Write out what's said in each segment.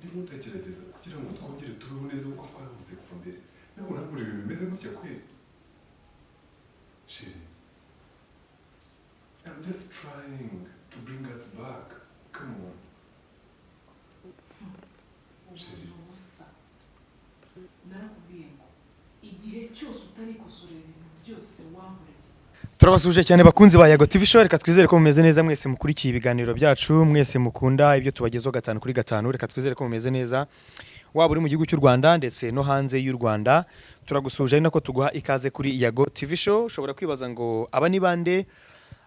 ndimo ndagerageza kugira ngo twongere tubeho neza uko twabuze kuva mbere nawe urabura ibintu bimeze gutya kweli shiri I'm just trying to bring us back come on shiri narakubwiye ngo igihe cyose utari kosorera ibintu byose wambureye. Turabasuje cyane bakunzi ba Yago TV Show, reka twizere ko mumeze neza mwese mukurikiye ibiganiro byacu, mwese mukunda ibyo tubagezo 5 kuri 5, reka twizere ko mumeze neza waba uri mu gihugu cy'u Rwanda ndetse no hanze y'u Rwanda. Turagusuje ari nako tuguha ikaze kuri Yago TV Show. Ushobora kwibaza ngo aba ni bande?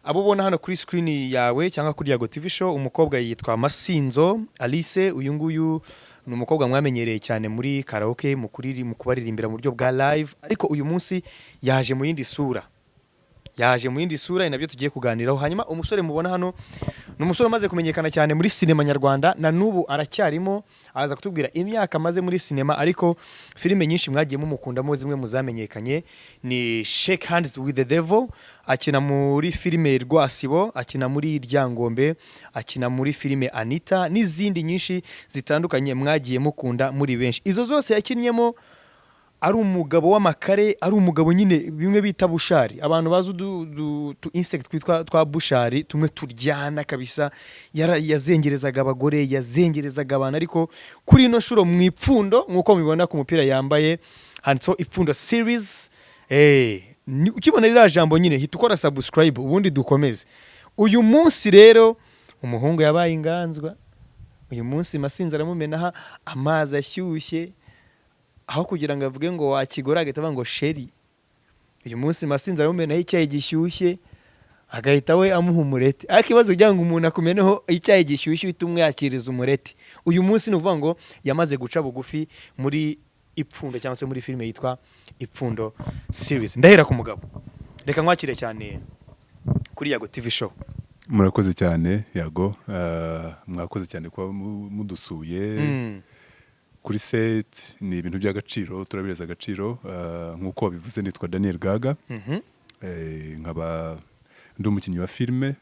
Abo ubona hano kuri screen yawe cyangwa kuri Yago TV Show, umukobwa yitwa Masinzo Alice. Uyu nguyu ni umukobwa mwamenyereye cyane muri karaoke, mu kubaririmbira mu buryo bwa live, ariko uyu munsi yaje mu yindi sura. Inabyo tugiye kuganiraho. Hanyuma umusore mubona hano ni umusore umaze kumenyekana cyane muri sinema nyarwanda, na nubu aracyarimo, araza kutubwira imyaka amaze muri sinema, ariko filime nyinshi mwagiye mumukundamo zimwe muzamenyekanye ni Shake Hands with the Devil, akina muri filime Rwasibo, akina muri Ryangombe, akina muri filime Anita, n'izindi nyinshi zitandukanye mwagiye mukunda muri benshi. Izo zose yakinnyemo ari umugabo w'amakare, ari umugabo nyine bimwe bita bushari. Abantu bazi tu insect twitwa twa bushari, tumwe turyana kabisa. Yazengerezaga abagore, yazengerezaga abantu, ariko kuri ino shuro mu ipfundo nkuko mubibona ku mupira yambaye handitseho ipfundo series. Ukibona rira jambo nyine hita ukora subscribe ubundi dukomeze. Uyu munsi rero umuhungu yabaye inganzwa. Uyu munsi Masinzo aramumenaha amazi ashyushye, aho kugira ngo avuge ngo wakigora agahita ngo sheri. Uyu munsi Masinzo aramumenaho icyayi gishyushye, agahita we amuha umureti. Akibazo kugira ngo umuntu akumeneho icyayi gishyushye utumwe yakiriza umureti. Uyu munsi nuvuga ngo yamaze guca bugufi muri ipfundo cyangwa se muri filime yitwa Ipfundo series. Ndahera ku mugabo, reka nkwakire cyane kuri Yago TV Show. murakoze cyane Yago, mwakoze cyane kuba mudusuye kuri set. Ni ibintu by'agaciro, turabireza agaciro. Nkuko bivuze nitwa Daniel Gaga, nkaba ndi umukinnyi wa filime.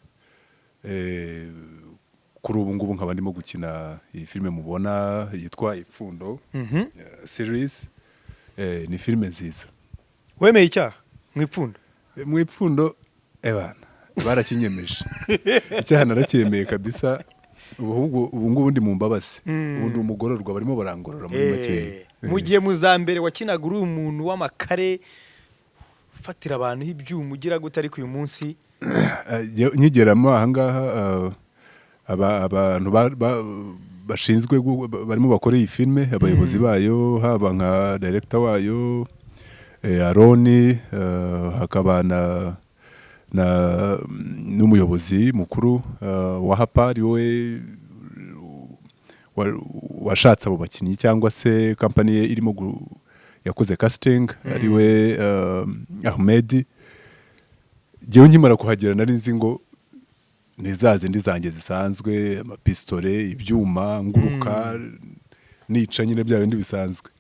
Kuri ubu ngubu nkaba ndimo gukina iyi filime mubona yitwa Ipfundo series. Ni filime nziza. Wemeye icyaha mu ipfundo ebana barakinyemeje icyaha naracyemeye kabisa. ubu ngubu ndi mu mbabazi, ubu ndi umugororwa, barimo barangorora muri make. Mu gihe muzambere wakinaga uri umuntu w'amakare ufatira abantu ibyuma ugira gute, ariko uyu munsi nyigeramo ahangaha abantu bashinzwe barimo bakora iyi filime, abayobozi bayo, haba nka director wayo Aroni, hakaba n'umuyobozi mukuru wa Hapa, ari we washatse abo bakinnyi cyangwa se company ye irimo yakoze casting, ari we Ahmed. Jewe nkimara kuhagera nari nzi ngo nizaze ndizange zisanzwe, amapistole, ibyuma, nguruka, nica nyine bya bindi bisanzwe.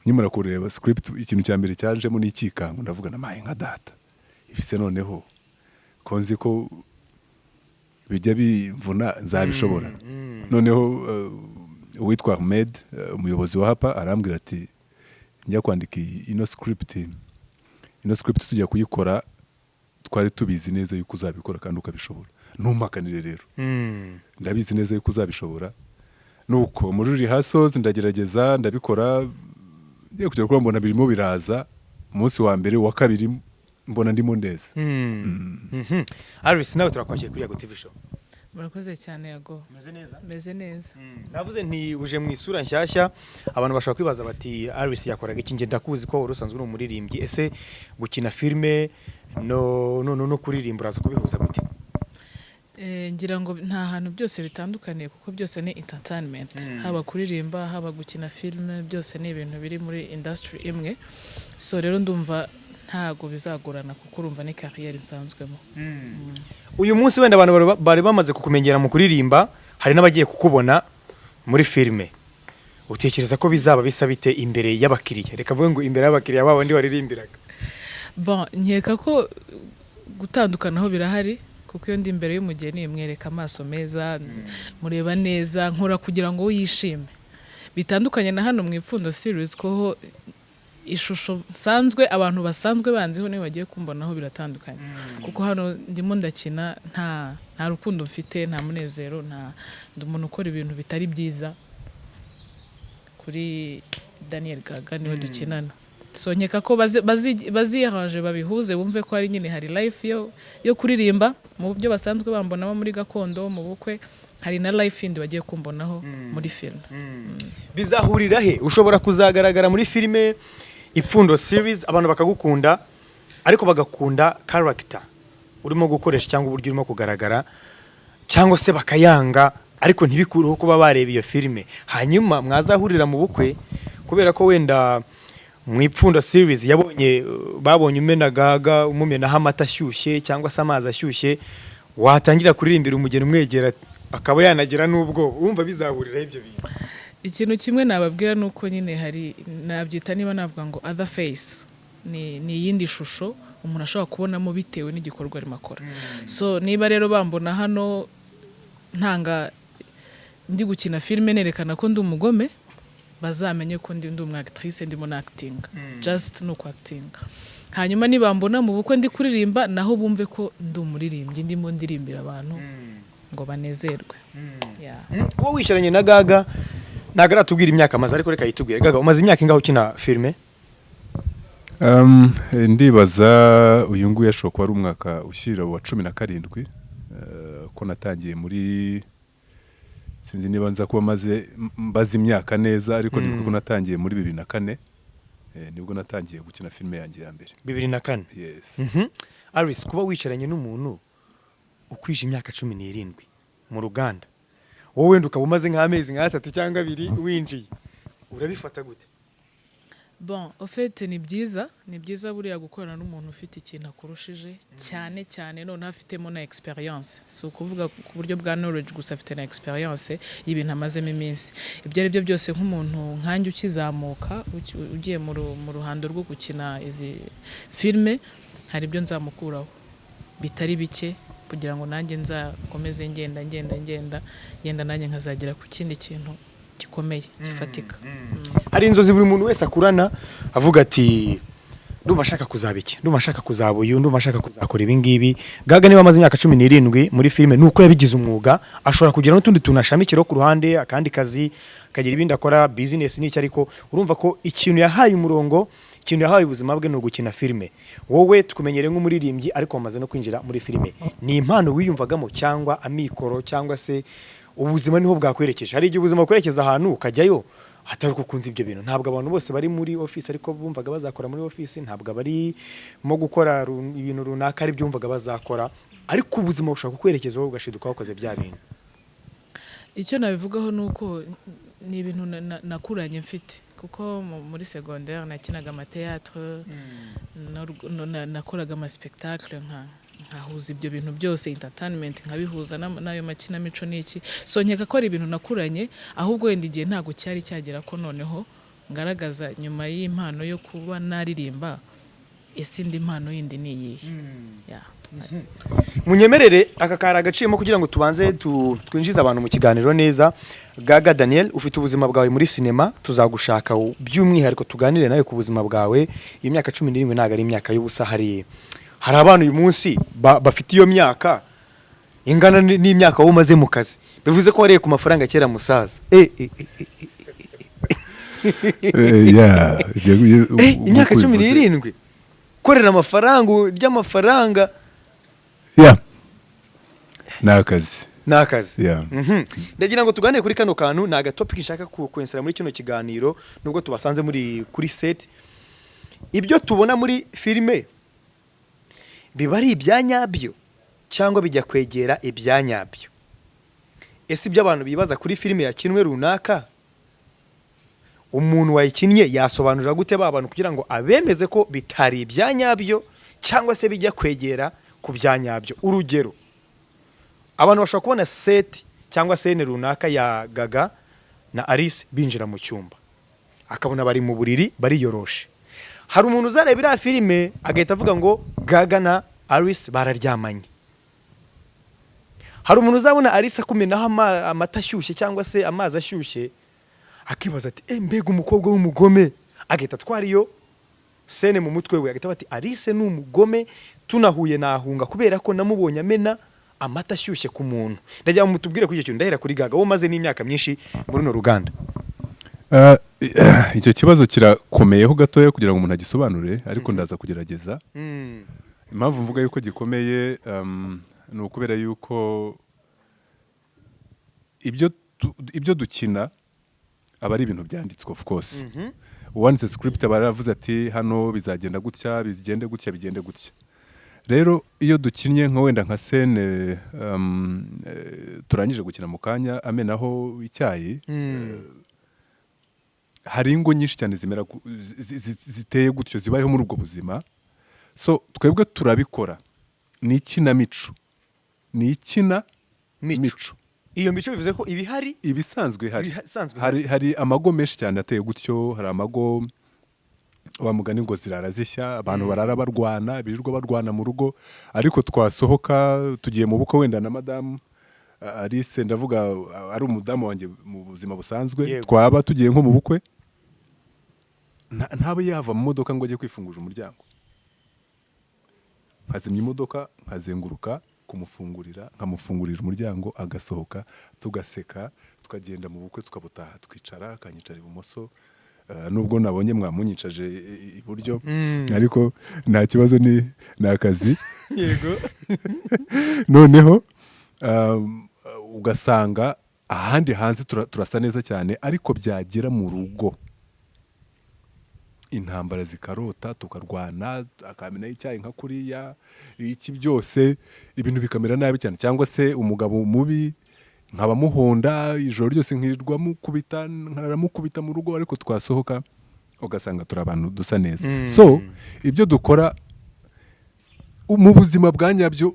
Nkimara kureba script, ikintu cya mbere cyajemo ni ikikango, ndavuga namaye nka data ibise, noneho konzi ko bijya bimvuna nzabishobora. Noneho uwitwa Ahmed, umuyobozi wa Hapa, arambwira ati njya kwandika ino script tujya kuyikora, twari tubizi neza yuko uzabikora kandi ukabishobora. Ntumpakanire rero, ndabizi neza yuko uzabishobora. Nuko muri rehearsals ndagerageza ndabikora, ngiye kujya kuri mbona birimo biraza. Umunsi wa mbere wa kabiri mbona ndimo neza. Aris, nawe turakwakira kuri Yago TV Show. Murakoze cyane Yago. Meze neza. Navuze nti uje mu isura nshyashya, abantu bashaka kwibaza bati Aris yakoraga iki? Nge ndakuzi ko urusanzwe uri umuririmbyi, ese gukina filime no kuririmba uraza kubihuza gute? Ngira ngo nta hantu byose bitandukaniye, kuko byose ni entertainment. Haba kuririmba, haba gukina filime, byose ni ibintu biri muri industry imwe. So rero ndumva ntago bizagorana, kuko urumva ni career isanzwemo. Uyu munsi wenda abantu bari bamaze kukumenyera mu kuririmba, hari n'abagiye kukubona muri filime. Utekereza ko bizaba bisa bite imbere y'abakiriya? Reka vuga ngo imbere y'abakiriya babo ndi waririmbiraga. Bon, nkeka ko gutandukanaho birahari, kuko iyo ndi imbere y'umugeni mwereka amaso meza mureba neza nkora kugira ngo yishime bitandukanye na hano mu ipfundo series ko ishusho sanzwe abantu basanzwe banziho niyo bagiye kumbonaho biratandukanye kuko hano ndimo ndakina nta rukundo mfite nta munezero ndi umuntu ukora ibintu bitari byiza kuri Daniel Gaga niwe dukinana so nkeka ko baziyaranje babihuze bumve ko ari nyine hari life yo kuririmba mu byo basanzwe bambonamo muri gakondo mu bukwe hari na life yindi bagiye kumbonaho muri film bizahurira he ushobora kuzagaragara muri filime Ipfundo series abantu bakagukunda ariko bagakunda character urimo gukoresha cyangwa uburyo urimo kugaragara cyangwa se bakayanga ariko ntibikuruho kuba bareba iyo filime hanyuma mwazahurira mu bukwe kubera ko wenda mu Ipfundo series babonye umena Gaga umumenaho amata ashyushye cyangwa se amazi ashyushye watangira kuririmbira umugeni umwegera akaba yanagira n'ubwo wumva bizahurira ibyo bintu ikintu kimwe nababwira nuko nyine hari nabyita niba navuga ngo other face ni yindi shusho umuntu ashobora kubonamo bitewe n'igikorwa arimo akora so niba rero bambona hano ntanga ndi gukina filime nerekana ko ndi umugome bazamenye ko ndi umwactrice ndimo na acting just no acting hanyuma nibambona mu bukwe ndi kuririmba naho bumve ko ndi umuririmbyi ndimo ndirimbira abantu ngo banezerwe kuba wicaranye na Gaga ntabwo aratubwira imyaka amaze ariko reka yitubwire Gaga umaze imyaka ingaho ukina filime ndibaza uyu nguyu ashobora kuba ari umwaka ushyira wa 17 ko natangiye muri sinzi niba nza kuba mbaze imyaka neza ariko nibwo natangiye muri 2004 nibwo natangiye gukina filime yanjye ya mbere 2004 yes Aris kuba wicaranye n'umuntu ukwije imyaka 17 mu ruganda wowe wenda ukaba umaze nk'amezi nka 3 cyangwa 2 winjiye urabifata gute bon au fait ni byiza buriya gukorana n'umuntu ufite ikintu akurushije cyane none afitemo na experience so kuvuga ku buryo bwa knowledge gusa afite na experience y'ibintu amazemo iminsi ibyo ari byo byose nk'umuntu nkanjye ukizamuka ugiye mu ruhando rwo gukina izi filme hari ibyo nzamukuraho bitari bike kugira ngo nanjye nzakomeze ngenda nanjye nkazagera ku kindi kintu gikomeye gifatika hari inzozi buri muntu wese akurana avuga ati ndumva ashaka kuzaba iki ndumva ashaka kuzaba uyu ndumva ashaka kuzakora ibi ngibi Gaga niba amaze imyaka 17 muri filime nuko yabigize umwuga ashobora kugira n'utundi tunashamikiro ku ruhande akandi kazi akagira ibindi akora business n'iki ariko urumva ko ikintu yahaye umurongo ikintu yahaye ubuzima bwe no gukina filime wowe tukumenyere nk'umuririmbyi ariko wamaze no kwinjira muri filime ni impano wiyumvagamo cyangwa amikoro cyangwa se ubuzima niho bwakwerekeje hari igihe ubuzima bukwerekeza ahantu ukajyayo hatari kukunza ibyo bintu ntabwo abantu bose bari muri office ariko bumvaga bazakora muri office ntabwo bari mo gukora ibintu runaka ari byumvaga bazakora ariko ubuzima bushaka kukwerekeza wowe ugashiduka wakoze bya bintu icyo nabivugaho nuko ni ibintu nakuranye mfite kuko muri secondaire nakinaga amateatre nakoraga ama spectacle nkahuza ibyo bintu byose entertainment nkabihuza nayo makinamico n'iki so nkeka ko ari ibintu nakuranye ahubwo wenda igihe ntago cyari cyagera ko noneho ngaragaza nyuma y'impano yo kuba naririmba ese indi mpano yindi ni iyihe munyemerere aka kara agaciyemo kugira ngo tubanze twinjize abantu mu kiganiro neza Gaga Daniel ufite ubuzima bwawe muri sinema tuzagushaka by'umwihariko tuganire nawe ku buzima bwawe imyaka 17 ntago ari imyaka y'ubusa hari abantu uyu munsi bafite iyo myaka ingana n'imyaka wo umaze mu kazi bivuze ko wariye ku mafaranga kera musaza imyaka 17 korera amafaranga ry'amafaranga nakazi ndagira ngo tuganire kuri kano kantu naga topic nshaka kwensera muri kino kiganiro nubwo tubasanze muri kuri set ibyo tubona muri filime biba ari ibyanyabyo cyangwa bijya kwegera ibyanyabyo ese ibyo abantu bibaza kuri filime yakinwe runaka umuntu wayikinnye yasobanurira gute abantu kugira ngo abemeze ko bitari ibyanyabyo cyangwa se bijya kwegera ku byanyabyo urugero abantu bashobora kubona set cyangwa scene runaka ya Gaga na Alice binjira mu cyumba akabona bari mu buriri bariyoroshe hari umuntu uzareba iriya filime agahita avuga ngo Gaga na Alice bararyamanye hari umuntu uzabona Arisa kumenaho amata ashyushye cyangwa se amazi ashyushye akibaza ati mbega umukobwa w'umugome, agahita atwara iyo sene mu mutwe we, agahita ati Arise ni umugome, tunahuye nahunga kubera ko namubonye amena amata ashyushye ku muntu. Ndagira ngo mutubwire kuri icyo kintu, ndahera kuri Gaga, wowe umaze n'imyaka myinshi muri runo ruganda. Icyo kibazo kirakomeyeho gatoya kugira ngo umuntu agisobanure, ariko ndaza kugerageza. Impamvu mvuga yuko gikomeye ni ukubera yuko ibyo dukina aba ari ibintu byanditswe, of course. Wanditse script aba yaravuze ati hano bizagenda gutya, bigende gutya, bigende gutya. Rero iyo dukinnye nka wenda nka scene turangije gukina mu kanya amenaho icyayi, hari ingo nyinshi cyane zimera ziteye gutyo, zibayeho muri ubwo buzima. So twebwe turabikora, ni ikinamico, ni ikinamico. Iyo mico bivuze ko ibihari ibisanzwe hari amago menshi cyane ateye gutyo. Hari amago wa mugani ngo zirara zishya, abantu barara barwana, birirwa barwana mu rugo, ariko twasohoka tugiye mu bukwe wenda na madamu Arise, ndavuga ari umudamu wanjye mu buzima busanzwe, twaba tugiye nko mu bukwe, ntabe yava mu modoka ngo ajye kwifunguza umuryango, nkazimya imodoka, nkazenguruka kumufungurira, nkamufungurira umuryango, agasohoka, tugaseka, tukagenda mu bukwe, tukabutaha, twicara, akanyicara ibumoso, nubwo nabonye mwamunyicaje iburyo, ariko nta kibazo, ni akazi. Yego. Noneho ugasanga ahandi hanze turasa neza cyane, ariko byagera mu rugo intambara zikarota, tukarwana, akamena icyayi nka kuriya, iki byose ibintu bikamera nabi cyane. Cyangwa se umugabo mubi nkaba muhonda ijoro ryose, nkirirwa mukubita mu rugo, ariko twasohoka ugasanga turi abantu dusa neza. So ibyo dukora mu buzima bwa nyabyo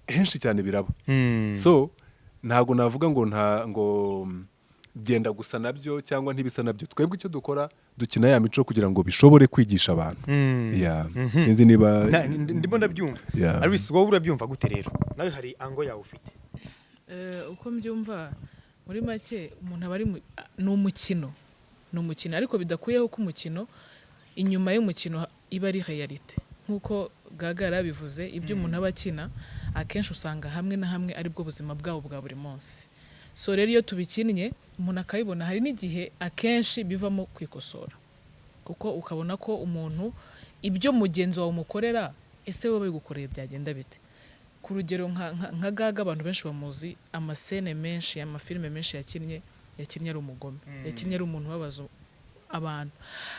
henshi cyane biraba. So ntago navuga ngo genda gusa nabyo cyangwa ntibisa nabyo. Twebwe icyo dukora, dukina ya mico kugira ngo bishobore kwigisha abantu. Sinzi niba ndimo ndabyumva. Ariko wowe urabyumva gute rero? Nawe hari ango yawe ufite? Uko mbyumva, muri make umuntu aba ari ni umukino, ariko bidakuyeho ko umukino inyuma y'umukino iba ari realite. Nk'uko Gaga yarabivuze, ibyo umuntu aba akina akenshi usanga hamwe na hamwe ari bwo buzima bwabo bwa buri munsi. So rero iyo tubikinnye umuntu akabibona, hari n'igihe akenshi bivamo kwikosora, kuko ukabona ko umuntu ibyo mugenzi wawe umukorera, ese wowe bigukoreye byagenda bite? Ku rugero nka Gaga, abantu benshi bamuzi amasene menshi, amafilime menshi yakinnye ari umugome, yakinnye ari umuntu ubabaza abantu,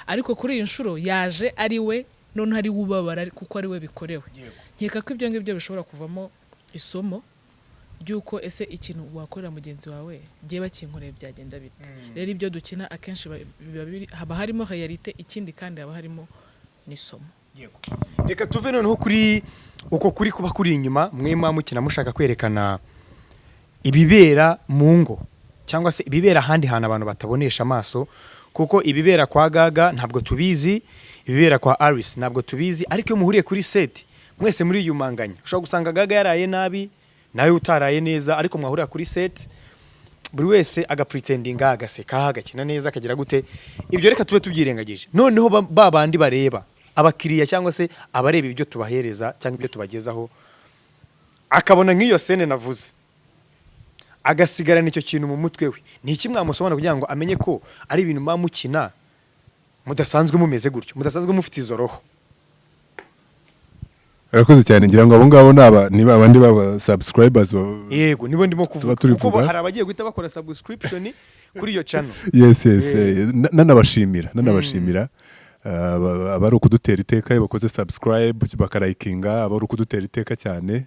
ariko kuri iyi nshuro yaje ari we, none hari ubabara kuko ari we bikorewe. Nkeka ko ibyo ngibyo bishobora kuvamo isomo ry'uko ese ikintu wakorera mugenzi wawe giye bakinkoreye byagenda bite. Rero ibyo dukina akenshi haba harimo realite, ikindi kandi haba harimo n'isomo. Reka tuve noneho kuri uko kuri kuba kuri inyuma, mwe mukina mushaka kwerekana ibibera mu ngo cyangwa se ibibera ahandi hantu abantu batabonesha amaso, kuko ibibera kwa Gaga ntabwo tubizi, ibibera kwa Arise ntabwo tubizi, ariko iyo muhuriye kuri set mwese muri yumanganya. Ushobora gusanga Gaga yaraye nabi, nawe utaraye neza, ariko mwahurira kuri set buri wese agapretendinga, agaseka, agakina neza, akagira gute. Ibyo reka tube tubyirengagije. Noneho babandi bareba abakiriya cyangwa se abareba ibyo tubahereza cyangwa ibyo tubagezaho, akabona nk'iyo scene navuze, agasigarana icyo kintu mu mutwe we, ni iki mwamusobanura kugira ngo amenye ko ari ibintu mukina mudasanzwe mumeze gutyo, mudasanzwe mufite izo roho? Arakoze cyane, ngira ngo abo ngabo niba abandi baba subscribers. Yego, nibo ndimo kuvuga, kuko hari abagiye guhita bakora subscription kuri iyo channel. Yes. Nanabashimira abari ukudutera iteka, bakoze subscribe bakarayikinga, abari ukudutera iteka cyane,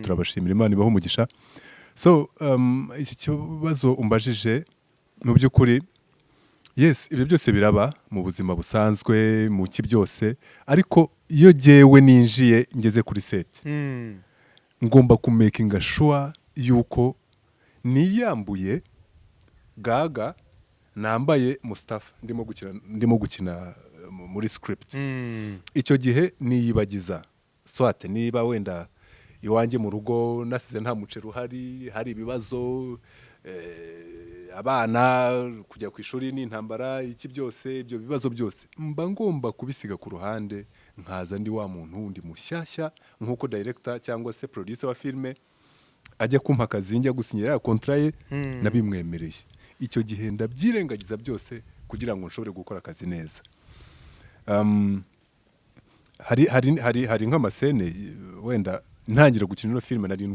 turabashimira, Imana ibaho umugisha. So iki kibazo umbajije, mu by'ukuri yes, ibyo byose biraba mu buzima busanzwe, mu ki byose, ariko iyo jyewe ninjiye ngeze kuri set, ngomba kumakinga sure yuko niyambuye Gaga, nambaye Mustafa ndimo gukina muri script. Icyo gihe niyibagiza swate, niba wenda iwanjye mu rugo nasize nta muceri uhari, hari ibibazo, abana kujya ku ishuri n'intambara, iki byose, ibyo bibazo byose mba ngomba kubisiga ku ruhande, nkaza ndi wa muntu wundi mushyashya nk'uko director cyangwa se producer wa filime ajya kumpa akazi njya gusinyira ya kontra ye nabimwemereye. Icyo gihe ndabyirengagiza byose kugira ngo nshobore gukora akazi neza. Hari nk'amasene wenda ntangira gukina ino filime nari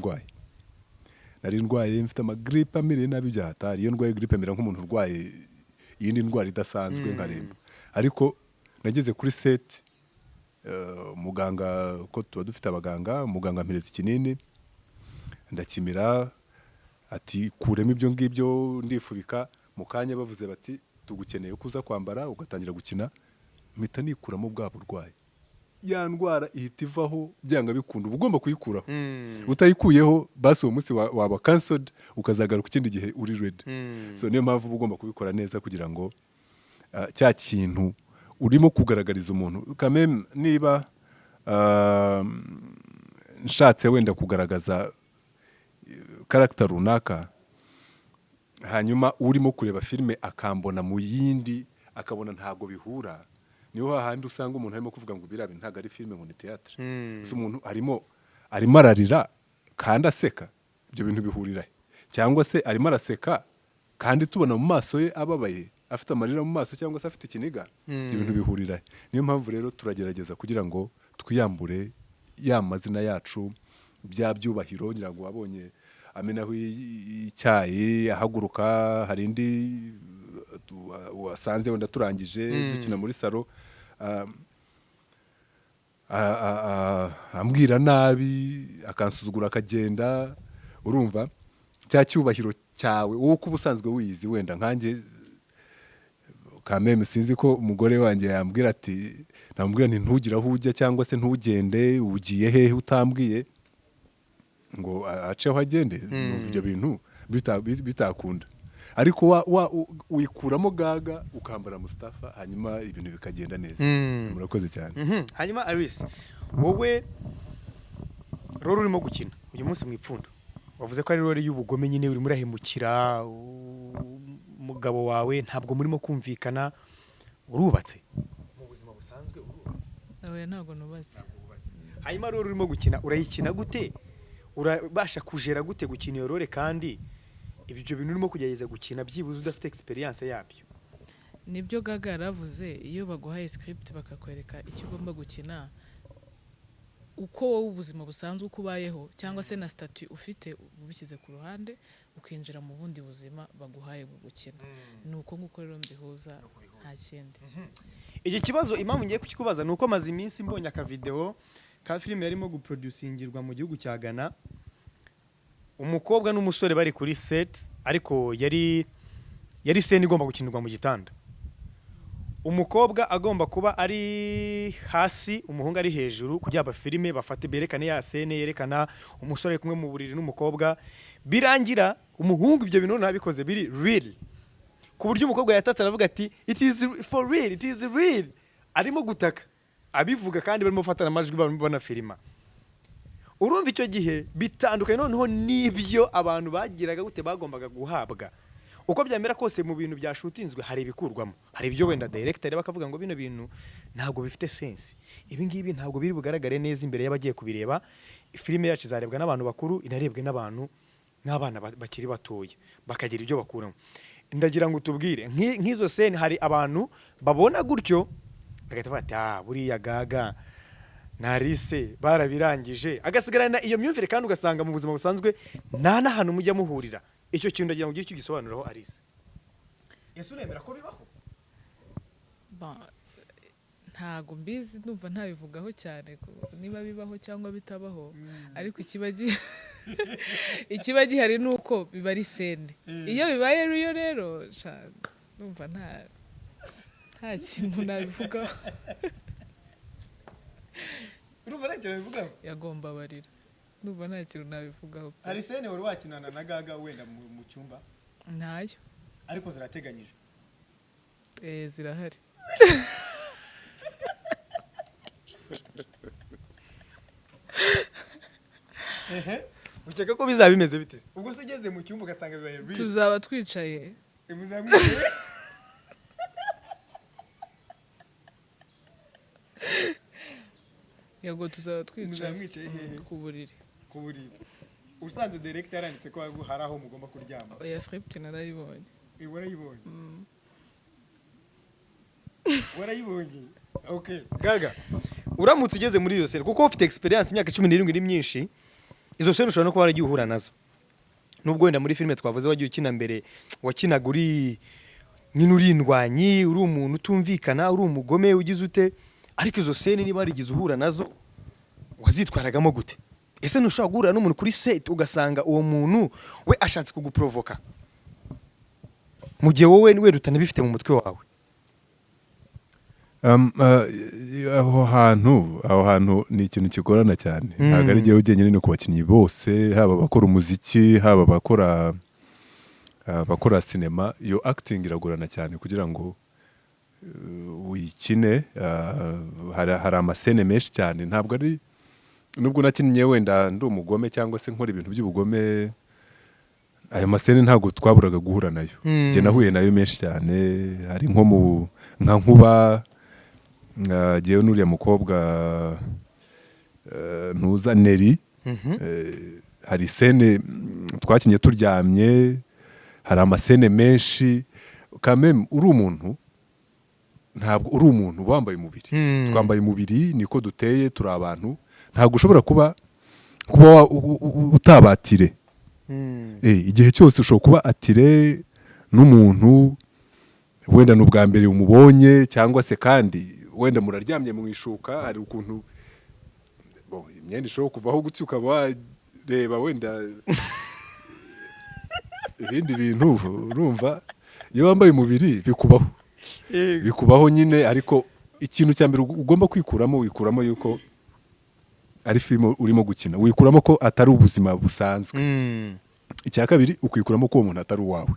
ndwaye mfite amagripe amereye nabi byahatari. Iyo ndwaye gripe mera nk'umuntu urwaye iyindi ndwara idasanzwe nkaremba, ariko nageze kuri set muganga, ko tuba dufite abaganga, muganga ampereza ikinini ndakimira, ati kuremo ibyo ngibyo, ndifubika. Mu kanya bavuze bati tugukeneye kuza kwambara ugatangira gukina, mpita nikuramo bwa burwayi. Ya ndwara ihita ivaho byanga bikunda, uba ugomba kuyikuraho. Utayikuyeho basi uwo munsi waba cancelled, ukazagaruka ikindi gihe uri ready. So niyo mpamvu uba ugomba kubikora neza kugira ngo cya kintu urimo kugaragariza umuntu. Kameme niba nshatse wenda kugaragaza character runaka, hanyuma urimo kureba filime akambona mu yindi akabona ntago bihura, niho hahandi usanga umuntu arimo kuvuga ngo birabe ntago ari filime ngo ni theatre. So umuntu arimo ararira kandi aseka, ibyo bintu bihurira. Cyangwa se arimo araseka kandi tubona mu maso ye ababaye, afite amarira mu maso cyangwa se afite ikiniga, ibyo bintu bihurira. Niyo mpamvu rero turagerageza kugira ngo twiyambure ya mazina yacu, bya byubahiro. Ngira ngo wabonye amenaho icyayi ahaguruka, hari indi wasanze wenda turangije dukina muri salo ambwira nabi akansuzugura akagenda. Urumva cya cyubahiro cyawe wowe uko ubusanzwe wiyizi, wenda nkanjye Kameme sinzi ko umugore wanjye yambwira ati, namubwira nti ntugire aho ujya cyangwa se ntugende, ugiye hehe utambwiye ngo aceho agende. Ibyo bintu bitakunda, ariko uyikuramo gaga ukambara Mustafa, hanyuma ibintu bikagenda neza. Murakoze cyane. Hanyuma Aris, wowe rero urimo gukina uyu munsi mu ipfundo, wavuze ko ari rero y'ubugome nyine, urimo urahemukira umugabo wawe, ntabwo murimo kumvikana. Urubatse mu buzima busanzwe? Urubatse? Oya, ntabwo nubatse. Hanyuma rero urimo gukina, urayikina gute? Urabasha kujera gute gukina iyo role, kandi ibyo bintu urimo kugerageza gukina byibuze udafite experience yabyo? Nibyo Gaga yaravuze, iyo baguhaye script bakakwereka icyo ugomba gukina, uko wowe ubuzima busanzwe uko ubayeho cyangwa se na statut ufite ubishyize ku ruhande, ukinjira mu bundi buzima baguhaye bwo gukina. Nuko nguko rero mbihuza, nta kindi. Iki kibazo impamvu ngiye kukikubaza nuko maze iminsi mbonye aka video ka filime yarimo guproducingirwa mu gihugu cya Ghana, umukobwa n'umusore bari kuri set, ariko yari scene igomba gukinirwa mu gitanda. Umukobwa agomba kuba ari hasi, umuhungu ari hejuru, kugira aba filime bafate berekane ya scene yerekana umusore kumwe mu buriri n'umukobwa. Birangira umuhungu ibyo bintu ntabikoze biri real, ku buryo umukobwa yatatse aravuga ati it is for real, it is real, arimo gutaka abivuga kandi barimo gufatana amajwi barimo filima. Urumva icyo gihe bitandukanye noneho n'ibyo abantu bagiraga gute bagombaga guhabwa. Uko byamera kose mu bintu byashutinzwe hari ibikurwamo, hari ibyo wenda director bakavuga ngo bino bintu ntabwo bifite sense, ibi ngibi ntabwo biri bugaragare neza imbere y'abagiye kubireba. Filime yacu izarebwa n'abantu bakuru, inarebwe n'abana bakiri batoya, bakagira ibyo bakuramo. Ndagira ngo tubwire nk'izo scene, hari abantu babona gutyo bagahita bata buriya Gaga narise barabirangije, agasigarana iyo myumvire, kandi ugasanga mu buzima busanzwe nta n'ahantu mujya muhurira. Icyo kintu ndagira ngo ugire icyo gisobanuraho Arise. Yesu uremera ko bibaho? Ntago mbizi, numva ntabivugaho cyane niba bibaho cyangwa bitabaho, ariko ikiba gihari nuko biba ari scene. Iyo bibaye riyo rero numva nta kintu nabivugaho. Urumva nta kintu nabivugaho? Yagomba barira. Numva nta kintu nabivugaho. Hari scene wari wakinana na Gaga wenda mu cyumba? Ntayo. Ariko zirateganyijwe? Zirahari. ukeka ko bizaba bimeze bite ubwo se ugeze mu cyumba ugasanga bibaye real tuzaba twicaye muzamwicaye yego tuzaba twicaye muzamwicaye hehe ku buriri ku buriri usanze director yaranditse ko hari aho mugomba kuryama oya script narayibonye warayibonye warayibonye okay gaga uramutse ugeze muri iyo sene kuko ufite experience imyaka 17 ni myinshi izo sene ushobora no kuba waragiye uhura nazo nubwo wenda muri filime twavuze wagiye ukina mbere wakinaga uri nyine urindwanyi uri umuntu utumvikana uri umugome ugize ute ariko izo sene niba warigize uhura nazo wazitwaragamo gute ese ntushobora guhura n'umuntu kuri set ugasanga uwo muntu we ashatse kuguprovoka mu gihe wowe wenda utanabifite mu mutwe wawe aho hantu ni ikintu kigorana cyane ntabwo ari igihe ugenyine no ku bakinnyi bose haba abakora umuziki haba abakora sinema iyo acting iragorana cyane kugira ngo uyikine hari amasene menshi cyane ntabwo ari nubwo nakinnye wenda ndi umugome cyangwa se nkora ibintu by'ubugome ayo masene ntabwo twaburaga guhura nayo njye nahuye nayo menshi cyane hari nko nka nkuba ngewe n'uriya mukobwa ntuza Neri hari sene twakinye turyamye hari amasene menshi kameme uri umuntu ntabwo uri umuntu wambaye umubiri twambaye umubiri niko duteye turi abantu ntabwo ushobora kuba utabatire igihe cyose ushobora kuba atire n'umuntu wenda n'ubwa mbere umubonye cyangwa se kandi wenda muraryamye mu ishuka hari ukuntu imyenda ishobora kuvaho gutya ukaba wareba wenda ibindi bintu urumva iyo wambaye umubiri bikubaho nyine ariko ikintu cya mbere ugomba wikuramo yuko ari filime urimo gukina wikuramo ko atari ubuzima busanzwe icya kabiri ukikuramo ko uwo muntu atari uwawe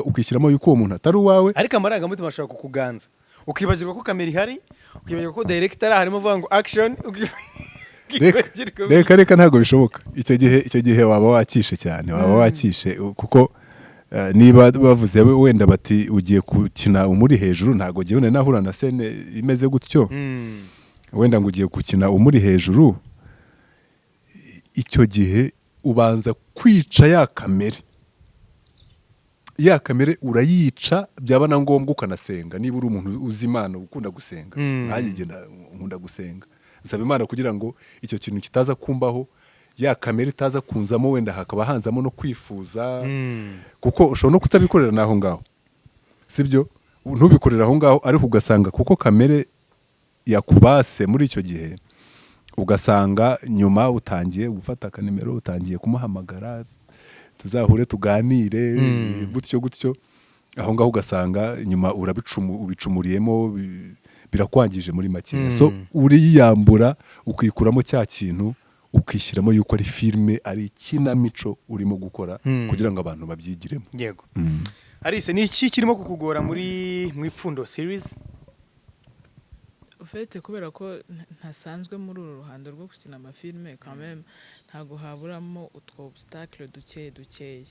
ukishyiramo yuko uwo muntu atari uwawe ariko amarangamutima ashobora kukuganza ukibagirwa ko kamera ihari ukibagirwa ko director harimo uvuga ngo action reka ntabwo bishoboka icyo gihe waba wakishe cyane waba wakishe kuko niba bavuze wenda bati ugiye gukina umuri hejuru ntabwo ugiye nahura na sene imeze gutyo wenda ngo ugiye gukina umuri hejuru icyo gihe ubanza kwica ya kamere urayica byaba na ngombwa ukanasenga niba uri umuntu uzi Imana ukunda gusenga nanjye nkunda gusenga nsaba Imana kugira ngo icyo kintu kitaza kumbaho ya kamere itaza kunzamo wenda hakaba hanzamo no kwifuza kuko ushobora no kutabikorera naho ngaho sibyo ntubikorera aho ngaho ariko ugasanga kuko kamere yakubase muri icyo gihe ugasanga nyuma utangiye gufata akanimero utangiye kumuhamagara tuzahure tuganire gutyo aho ngaho ugasanga nyuma ubicumuriyemo birakwangije muri make so uriyambura ukikuramo cya kintu ukishyiramo yuko ari filime ari ikinamico urimo gukora kugira ngo abantu babyigiremo yego Alice ni iki kirimo kukugora mu ipfundo series ufite kubera ko ntasanzwe muri uru ruhando rwo gukina amafilime kameme ntago haburamo utwo obstacle dukeya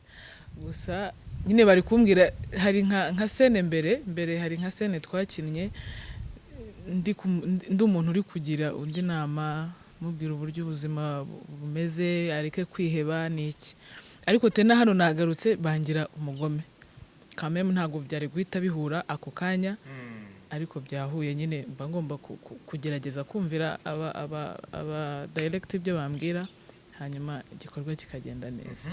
gusa nyine bari kumbwira hari nka sene mbere hari nka sene twakinnye ndi umuntu uri kugira undi nama mubwira uburyo ubuzima bumeze areke kwiheba niki ariko tena hano nagarutse bangira umugome kameme ntago byari guhita bihura ako kanya ariko byahuye nyine mba ngomba kugerageza kumvira aba direct ibyo bambwira hanyuma igikorwa kikagenda neza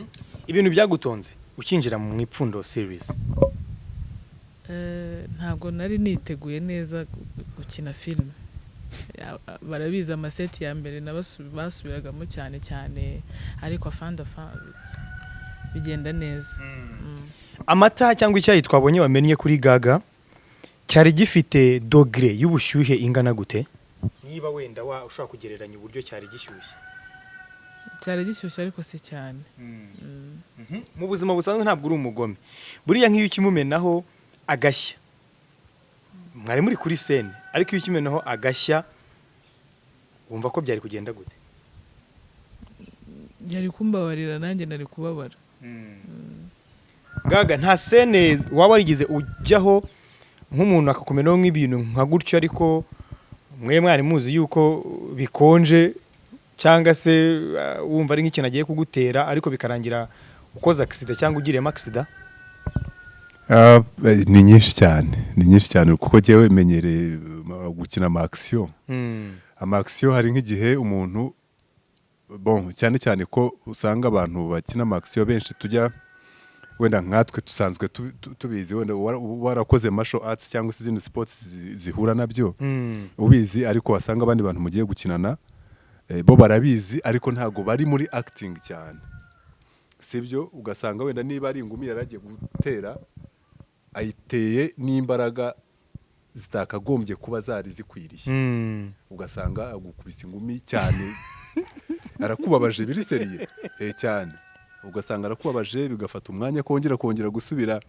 ibintu byagutonze ukinjira mu ipfundo series ntago nari niteguye neza gukina filime barabiza amaseti ya mbere basubiragamo cyane ariko afanda bigenda neza amata cyangwa icyayi twabonye bamennye kuri Gaga cyari gifite dogre y'ubushyuhe ingana gute niba wenda ushobora kugereranya uburyo cyari gishyushye ariko si cyane mu buzima busanzwe ntabwo uri umugome buriya nk'iyo ukimumenaho agashya mwari muri kuri scene ariko iyo ukimenaho agashya wumva ko byari kugenda gute yari kumbabarira nanjye nari kubabara. Gaga nta sene waba warigize ujyaho nk'umuntu akakumenaho nk'ibintu nka gutyo ariko mwe mwari muzi yuko bikonje cyangwa se wumva ari nk'ikintu agiye kugutera ariko bikarangira ukoze accident cyangwa ugiriyemo accident? Ni nyinshi cyane kuko jyewe menyereye gukina ama action. Ama action hari nk'igihe umuntu cyane cyane ko usanga abantu bakina ama action benshi tujya wenda nkatwe tusanzwe tubizi wenda warakoze martial arts cyangwa se izindi sports zihura nabyo ubizi, ariko wasanga abandi bantu mugiye gukinana bo barabizi ariko ntago bari muri acting cyane, sibyo? Ugasanga wenda niba ari ingumi yaragiye gutera ayiteye n'imbaraga zitakagombye kuba zari zikwiriye, ugasanga agukubise ingumi cyane arakubabaje biri seriye cyane, ugasanga arakubabaje bigafata umwanya kongera gusubira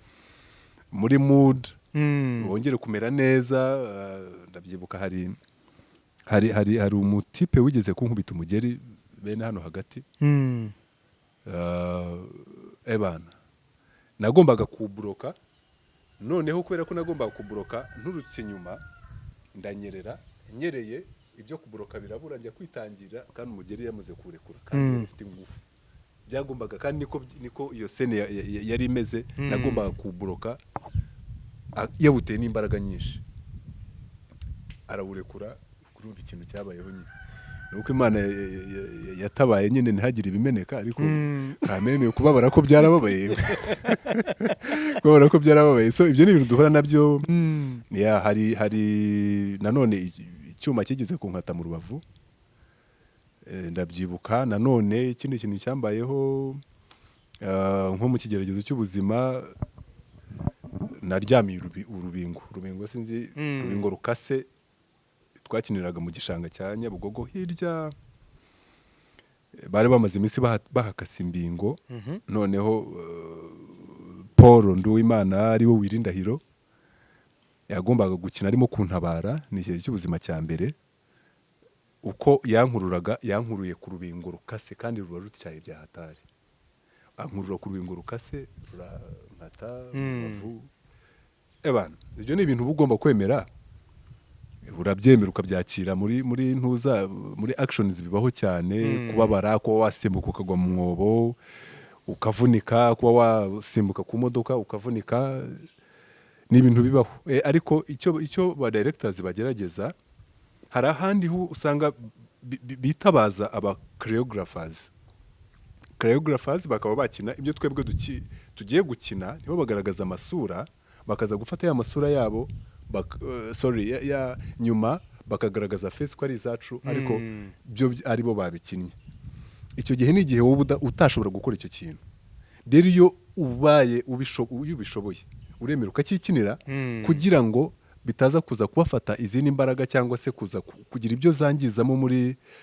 muri mood wongere kumera neza. Ndabyibuka hari umutipe wigeze kunkubita umugeri bene hano hagati, ebana nagombaga kuburoka, noneho kubera ko nagombaga kuburoka nturutse inyuma nyereye ibyo kuburoka birabura njya kwitangira kandi umugeri yamaze kurekura kandi afite ingufu byagombaga, kandi niko iyo sene yari imeze. Nagombaga kuburoka yawuteye n'imbaraga nyinshi arawurekura. Kurumva ikintu cyabayeho nyine nuko Imana yatabaye nyine ntihagire ibimeneka, ariko kameme kubabara ko byarababaye so ibyo ni ibintu duhura nabyo. hari nanone icyuma kigeze kunkata mu rubavu, ndabyibuka. Nanone ikindi kintu cyambayeho nko mu kigeragezo cy'ubuzima naryamiye urubingo sinzi urubingo rukase, twakiniraga mu gishanga cya Nyabugogo hirya, bari bamaze iminsi bahakasa imbingo. Noneho Paul Nduwimana ari we Wirindahiro yagombaga gukina arimo kuntabara, ni igihe cy'ubuzima cya mbere. Uko yankuruye ku rubingo rukase kandi ruba rutyaye bya hatari, ankurura ku rubingo rukase rurankata rubavu. Ebana ibyo ni ibintu ugomba kwemera, urabyemera ukabyakira. muri ntuza muri actions bibaho cyane, kubabara, kuba wasimbuka ukagwa mu mwobo ukavunika, kuba wasimbuka ku modoka ukavunika, ni ibintu bibaho. Ariko icyo ba directors bagerageza, hari ahandi usanga bitabaza aba choreographers bakaba bakina ibyo twebwe tugiye gukina, nibo bagaragaza amasura, bakaza gufata ya masura yabo nyuma bakagaragaza face ko ari izacu, ariko byo aribo babikinnye. Icyo gihe ni igihe wowe utashobora gukora icyo kintu. Rero iyo ubishoboye uremera ukakikinira kugira ngo bitaza kuza kubafata izindi imbaraga cyangwa se kuza kugira ibyo zangizamo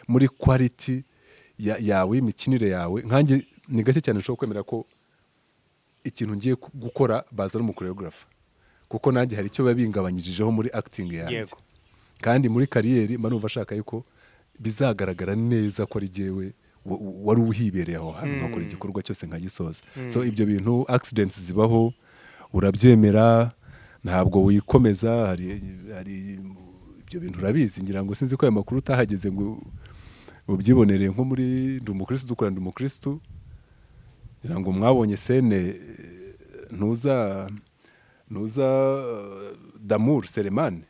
muri quality yawe, imikinire yawe. Nkanjye ni gake cyane nshobora kwemera ko ikintu ngiye gukora baza no mu choreographer, kuko nanjye hari icyo babingabanyijijeho muri acting yanjye. Kandi muri kariyeri mba numva ashaka yuko bizagaragara neza ko ari jyewe wari uhibereye aho hantu nkakora igikorwa cyose nkagisoza. So ibyo bintu accidents zibaho, urabyemera, ntabwo wikomeza. hari ibyo bintu urabizi, ngira ngo sinzi ko aya makuru utahageze ngo ubyibonere nko muri Ndi Umukristo, dukora Ndi Umukristo, ngira ngo mwabonye sene ntuza Damour Selemani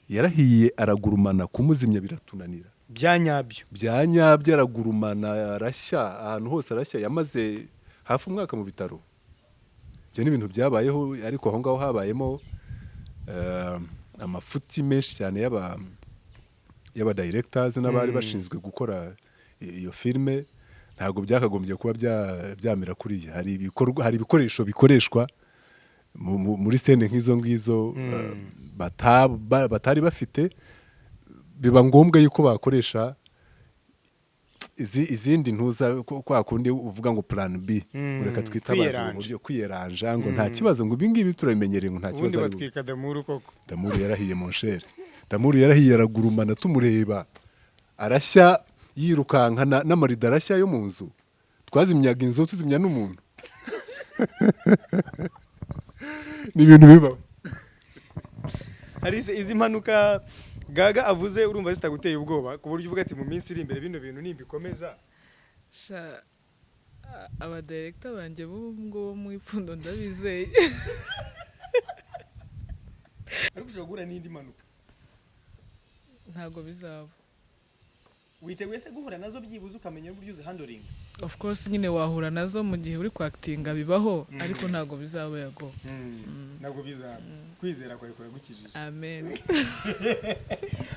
yarahiye aragurumana, kumuzimya biratunanira byanyabyo aragurumana, arashya ahantu hose, arashya. Yamaze hafi umwaka mu bitaro. Ibyo ni ibintu byabayeho, ariko aho ngaho habayemo amafuti menshi cyane y'aba directors n'abari bashinzwe gukora iyo filme. Ntabwo byakagombye kuba byamera kuriya. Hari ibikoresho bikoreshwa muri sene nk'izo ngizo batari bafite, biba ngombwa yuko bakoresha izindi ntuza, kwa kundi uvuga ngo plan B, ureka twitabaza uburyo kwiyeranja, ngo nta kibazo, ngo ibingibi turabimenyereye, ngo nta kibazo. Ubundi batwika Damour koko. Damour yarahiye mon cher, Damour yarahiye aragurumana tumureba, arashya yirukanka n'amarido arashya yo mu nzu twazimyaga inzu tuzimya n'umuntu ni ibintu bibaho. hari izi mpanuka Gaga avuze urumva zitaguteye ubwoba ku buryo uvuga ati mu minsi iri imbere bino bintu nimbikomeza abadirekita banjye bo mu ipfundo ndabizeye. ariko ushobora guhura n'indi mpanuka ntabwo bizaba. witeguye se guhura nazo byibuze ukamenya uburyo uzihandoringa? Of course nyine wahura nazo mu gihe uri kwakitinga bibaho ariko ntabwo bizaba yago. Ntabwo bizaba. Kwizera kwawe kuragukijije. Amen.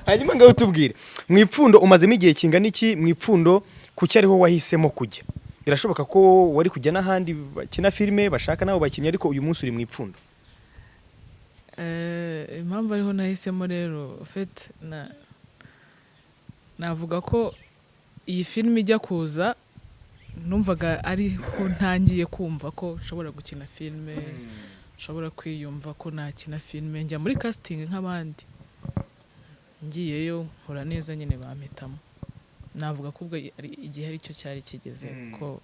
Hanyuma ngaho tubwire mu ipfundo umazemo igihe kingana iki mu ipfundo kuki ariho wahisemo kujya? Birashoboka ko wari kujya n'ahandi bakina filime bashaka nabo bakinnyi ariko uyu munsi uri mu ipfundo. Impamvu ariho nahisemo rero fait navuga ko iyi filime ijya kuza numvaga ariho ntangiye kumva ko nshobora gukina filime, nshobora kwiyumva ko nakina filime, njya muri casting nk'abandi, ngiyeyo nkora neza nyine bampitamo. Navuga ko ubwo igihe ari cyo cyari kigeze ko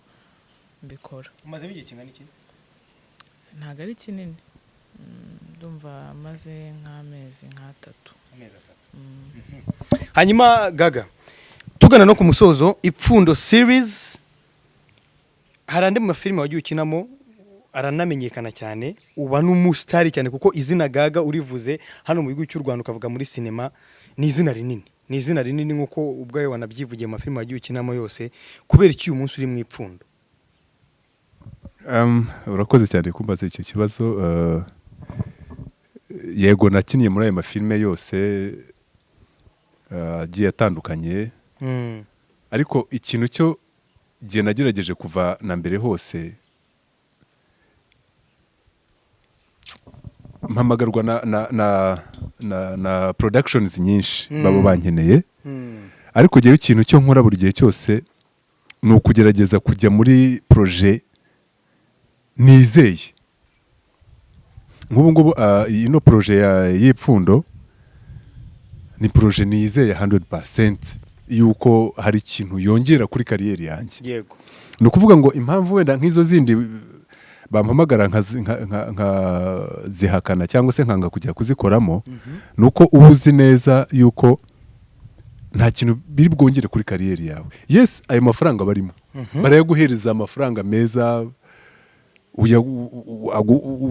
mbikora. Umaze igihe kingana iki? Ntabwo ari kinini, ndumva maze nk'amezi nk'atatu. Amezi atatu. Hanyuma Gaga tugana no ku musozo ipfundo series hari andi mafilime wagiye ukinamo aranamenyekana cyane uba n'umusitari cyane kuko izina Gaga urivuze hano mu gihugu cy'u Rwanda ukavuga muri sinema ni izina rinini nkuko ubwawe wanabyivugiye mu mafilime wagiye ukinamo yose kubera iki uyu munsi uri mu ipfundo? Urakoze cyane kumbaza icyo kibazo. Yego nakiniye muri ayo mafilime yose agiye atandukanye ariko ikintu cyo gihe nagerageje kuva na mbere hose mpamagarwa na productions nyinshi babo bankeneye ariko gihe ikintu cyo nkora buri gihe cyose ni ukugerageza kujya muri projet nizeye. Nk'ubu ngubu ino projet y'ipfundo ni projet nizeye 100% yuko hari ikintu yongera kuri kariyeri yanjye. Yego. Ni ukuvuga ngo impamvu wenda nk'izo zindi bampamagara zihakana cyangwa se nkanga kujya kuzikoramo nuko uba uzi neza yuko nta kintu biri bwongere kuri kariyeri yawe. Yes, ayo mafaranga barimo barayaguhereza amafaranga meza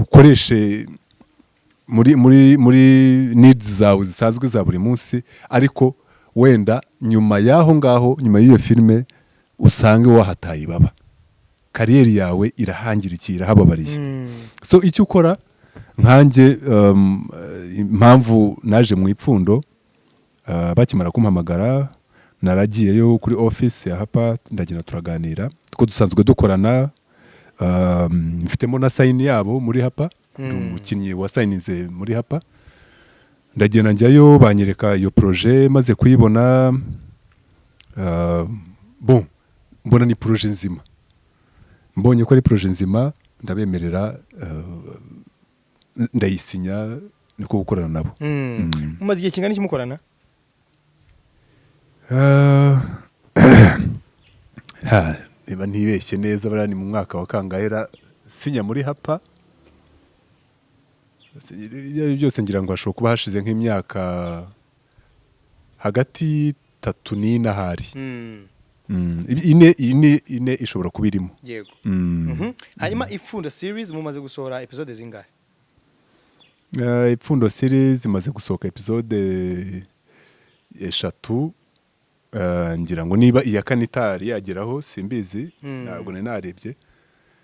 ukoreshe muri needs zawe zisanzwe za buri munsi ariko wenda nyuma y'aho ngaho nyuma y'iyo filime usange wahataye baba kariyeri yawe irahangirikiye irahababariye. So icyo ukora nkanjye impamvu naje mu ipfundo bakimara kumpamagara naragiyeyo kuri office ya Hapa ndagenda turaganira kuko dusanzwe dukorana. Mfitemo na sign yabo muri Hapa, umukinnyi wa signinze muri Hapa. Ndagenda njyayo banyereka iyo projet maze kuyibona mbona ni projet nzima. Mbonye ko ari projet nzima ndabemerera ndayisinya niko gukorana nabo. Umaze igihe kingana iki mukorana? Niba ntibeshye neza barani mu mwaka wa kangahera sinya muri Hapa. Byose ngira ngo hashobora kuba hashize nk'imyaka hagati 3 n'4 ahari. Ine ishobora kuba irimo. Yego. Hanyuma ipfundo series mumaze gusohora episode zingahe? Ipfundo series imaze gusohoka episode 3. Ngira ngo niba iya kanitari yageraho simbizi ntabwo narebye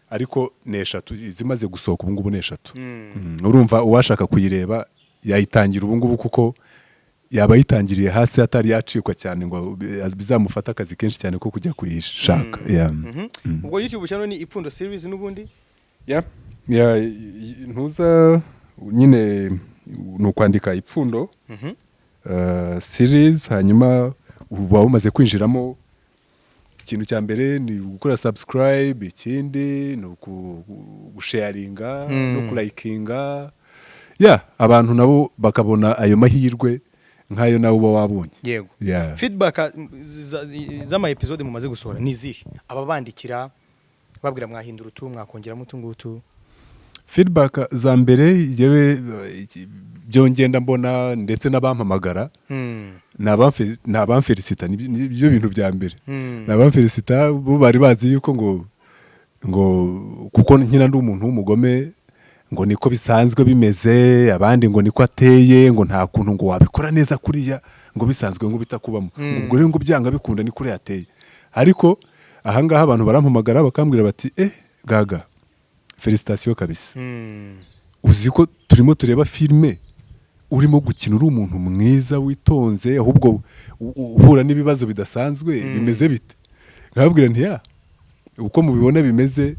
ariko ne 3 zimaze gusohoka ubu ngubu ne 3. Urumva uwashaka kuyireba yayitangira ubu ngubu kuko yaba yitangiriye hasi atari yacikwa cyane ngo bizamufata akazi kenshi cyane ko kujya kuyishaka. Ubwo YouTube channel ni ipfundo series n'ubundi? Ntuza nyine nukwandika ipfundo series hanyuma uba umaze kwinjiramo. Ikintu cya mbere ni gukora subscribe, ikindi ni gusharinga no kulikinga abantu nabo bakabona ayo mahirwe nk'ayo nawe uba wabonye. yego Yeah. feedback z'ama episode mumaze gusohora ni zihe ababandikira babwira mwahindura utu mwakongeramo utu ngutu? Feedback za mbere yewe byo ngenda mbona ndetse n'abampamagara ni abamfelicita, nibyo bintu bya mbere. Ni abamfelicita bo bari bazi yuko ngo kuko nkina ndi umuntu w'umugome ngo niko bisanzwe bimeze, abandi ngo niko ateye, ngo nta kuntu ngo wabikora neza kuriya ngo bisanzwe ngo bitakubamo, ubwo rero ngo byanga bikunda ni kuri yateye. Ariko ahangaha abantu barampamagara bakambwira bati Gaga felicitation kabisa, uzi ko turimo tureba filme urimo gukina uri umuntu mwiza witonze, ahubwo uhura n'ibibazo bidasanzwe bimeze bite? Nkababwira nti uko mubibona bimeze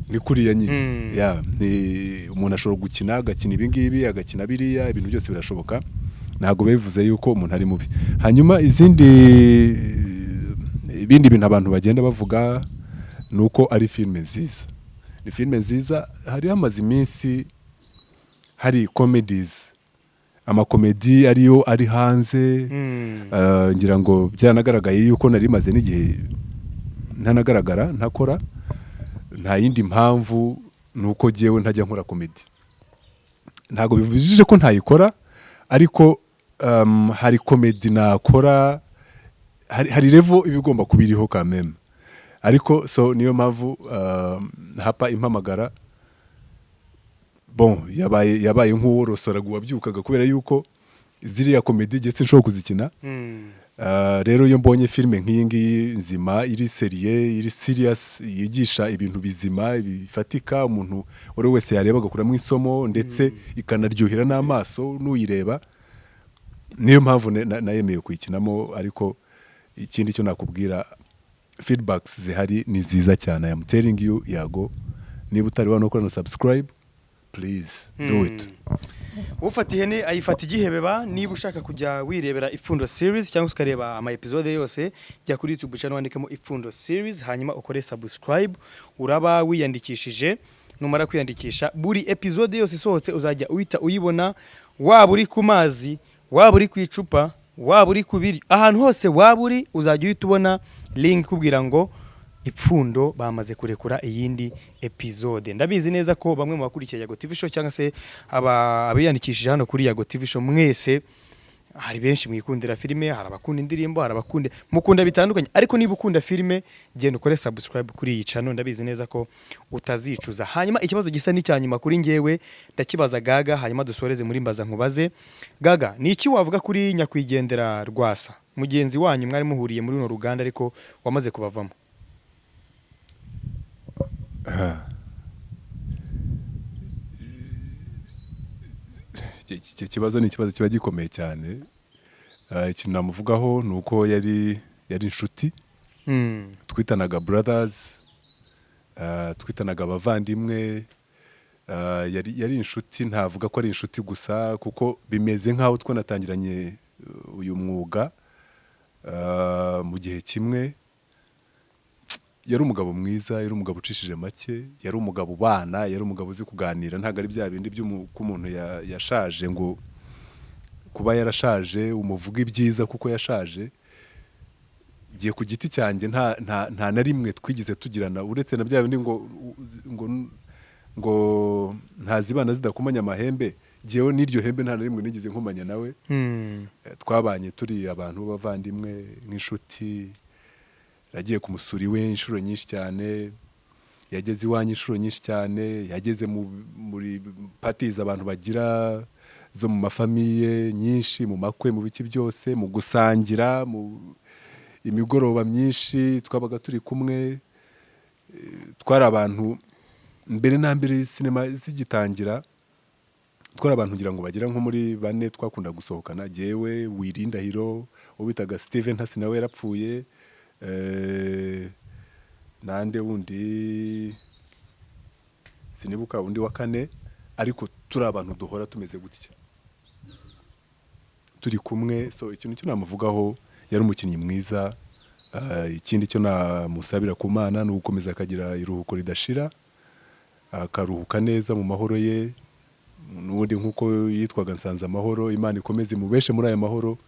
ni kuriya nyine. Umuntu ashobora gukina agakina ibingibi agakina biriya, ibintu byose birashoboka, ntabwo bivuze yuko umuntu ari mubi. Hanyuma ibindi bintu abantu bagenda bavuga ni uko ari filme nziza. Ni filme nziza, hari hamaze iminsi hari comedies, amakomedi ariyo ari hanze, ngira ngo byanagaragaye yuko nari maze n'igihe ntanagaragara ntakora, nta yindi mpamvu nuko jyewe ntajya nkora komedi. Ntabwo bivujije ko ntayikora, ariko hari komedi nakora, hari level ibigomba kubiriho kameme. Ariko so niyo mpamvu hapa impamagara yabaye nk'uworosora wabyukaga kubera yuko ziriya komedi getse nshobora kuzikina. Rero iyo mbonye filme nk'iyi ngiyi nzima, iri seriye, iri serious, yigisha ibintu bizima bifatika, umuntu uri wese yareba agakuramo isomo ndetse ikanaryohera n'amaso n'uyireba, niyo mpamvu nayemeye kuyikinamo. Ariko ikindi cyo nakubwira, feedbacks zihari ni nziza cyane. I am telling you, Yago, niba utari wanokora na subscribe, please do it. Ufata ihene ayifata igihebeba. Niba ushaka kujya wirebera Ipfundo series cyangwa ukareba ama episode yose, jya kuri YouTube channel wandikemo Ipfundo series, hanyuma ukore subscribe. Uraba wiyandikishije, numara kwiyandikisha buri episode yose isohotse uzajya uhita uyibona, waba uri ku mazi, waba uri ku icupa, waba uri ku biryo, ahantu hose waba uri uzajya uhita ubona link kubwira ngo Ipfundo bamaze kurekura iyindi episode. Ndabizi neza ko bamwe mu bakurikiye Yago TV show cyangwa se abiyandikishije hano kuri Yago TV show, mwese hari benshi mwikundira filime, hari abakunda indirimbo, hari abakunda mukunda bitandukanye. Ariko niba ukunda filime, genda ukore subscribe kuri iyi channel, ndabizi neza ko utazicuza. Hanyuma ikibazo gisa n'icyanyuma kuri ngewe ndakibaza Gaga, hanyuma dusoreze muri mbaza nkubaze. Gaga, ni iki wavuga kuri nyakwigendera Rwasa, mugenzi wanyu mwari muhuriye muri runo ruganda ariko wamaze kubavamo? Ikibazo ni ikibazo kiba gikomeye cyane. Ikintu namuvugaho ni uko yari inshuti, twitanaga brothers, twitanaga abavandimwe. Yari inshuti, ntavuga ko ari inshuti gusa kuko bimeze nk'aho twanatangiranye uyu mwuga mu gihe kimwe. Yari umugabo mwiza, yari umugabo ucishije make, yari umugabo ubana, yari umugabo uzi kuganira. Ntabwo ari bya bindi by'umuntu yashaje ngo kuba yarashaje umuvuga ibyiza kuko yashaje. Giye ku giti cyanjye nta na rimwe twigize tugirana, uretse na bya bindi ngo ntazibana zidakomanya amahembe. Jewe n'iryo hembe nta na rimwe nigize nkomanya nawe. Twabanye turi abantu b'abavandimwe nk'inshuti. Yagiye kumusura iwe inshuro nyinshi cyane, yageze iwanyu inshuro nyinshi cyane, yageze muri parties abantu bagira zo mu mafamiye nyinshi, mu makwe, mu biki byose, mu gusangira, mu imigoroba myinshi twabaga turi kumwe. Twari abantu mbere na mbere sinema zigitangira, twari abantu ngira ngo bagira nko muri 4 twakunda gusohokana. Jewe, Wirindahiro, ubitaga Steven Ntasi nawe yarapfuye, nande wundi sinibuka undi wa 4, ariko turi abantu duhora tumeze gutya turi kumwe. So ikintu cyo namuvugaho, yari umukinnyi mwiza. Ikindi cyo namusabira ku Mana ni ugukomeza akagira iruhuko ridashira, akaruhuka neza mu mahoro ye, n'ubundi nk'uko yitwaga Nsanze Amahoro, Imana ikomeze imubeshe muri aya mahoro,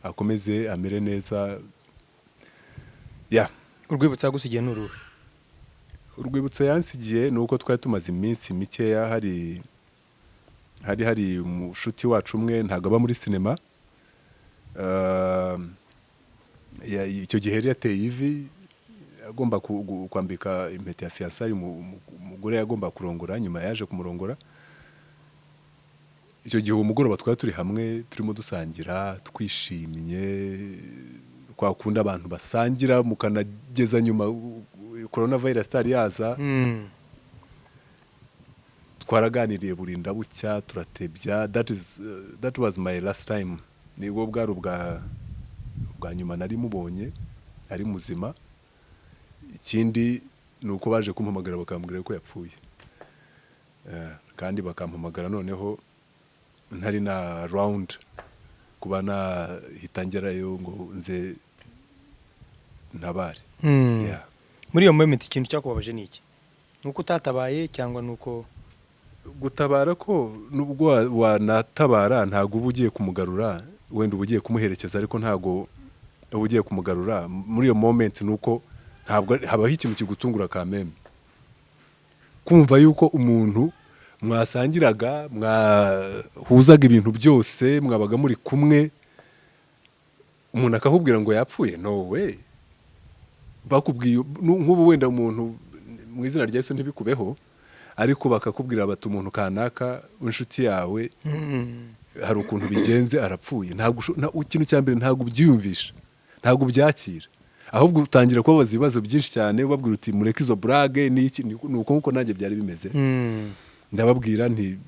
akomeze amere neza. Urwibutso yagusigiye ni uruhe? Urwibutso yansigiye ni uko twari tumaze iminsi mikeya hari umushuti wacu umwe ntabwo aba muri sinema, icyo gihe yari yateye ivi, agomba kwambika impeta ya fiançailles umugore yagomba kurongora, nyuma yaje kumurongora. Icyo gihe umugoroba twari turi hamwe turimo dusangira twishimye, kwa kundi abantu basangira mukanageza nyuma coronavirus itari yaza. Twaraganiriye burinda bucya turatebya. That was my last time. Nibwo bwari ubwa nyuma nari mubonye ari muzima. Ikindi ni uko baje kumpamagara bakambwira ko yapfuye, kandi bakampamagara noneho ntari na round kuba nahitangerayo ngo nze ntabare. Muri iyo moment ikintu cyakubabaje ni iki? Nuko utatabaye cyangwa nuko gutabara ko nubwo wanatabara ntago uba ugiye kumugarura, wenda uba ugiye kumuherekeza ariko ntago uba ugiye kumugarura. Muri iyo moment nuko ntabwo habaho ikintu kigutungura kameme, kumva yuko umuntu mwasangiraga mwahuzaga ibintu byose mwabaga muri kumwe, umuntu akakubwira ngo yapfuye. No way. Bakubwiye nk'ubu wenda umuntu mu izina rya Yesu ntibikubeho, ariko bakakubwira bati umuntu kanaka inshuti yawe hari ukuntu bigenze arapfuye. Ntabwo ikintu cya mbere ntabwo ubyiyumvisha, ntabwo ubyakira, ahubwo utangira kubabaza ibibazo byinshi cyane, ubabwira uti mureke izo brage n'iki. Ni uko nkuko nanjye byari bimeze. Ndababwira nti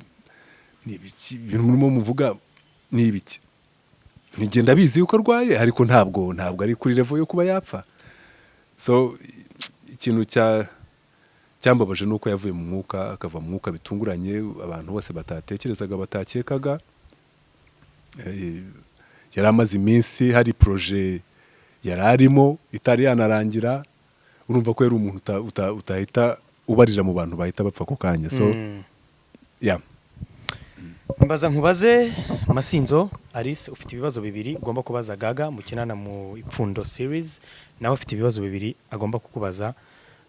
ibintu murimo muvuga ni ibiki? Nigenda bizi yuko arwaye ariko ntabwo ari kuri level yo kuba yapfa. So ikintu cyambabaje nuko yavuye mu mwuka, akava mu mwuka bitunguranye, abantu bose batatekerezaga batakekaga. Yari amaze iminsi hari projet yari arimo itari yanarangira, urumva ko yari umuntu utahita ubarira mu bantu bahita bapfa ako kanya. So mbaza nkubaze Masinzo Alice, ufite ibibazo bibiri ugomba kubaza Gaga mukinana mu Ipfundo series, nawe ufite ibibazo bibiri agomba kukubaza.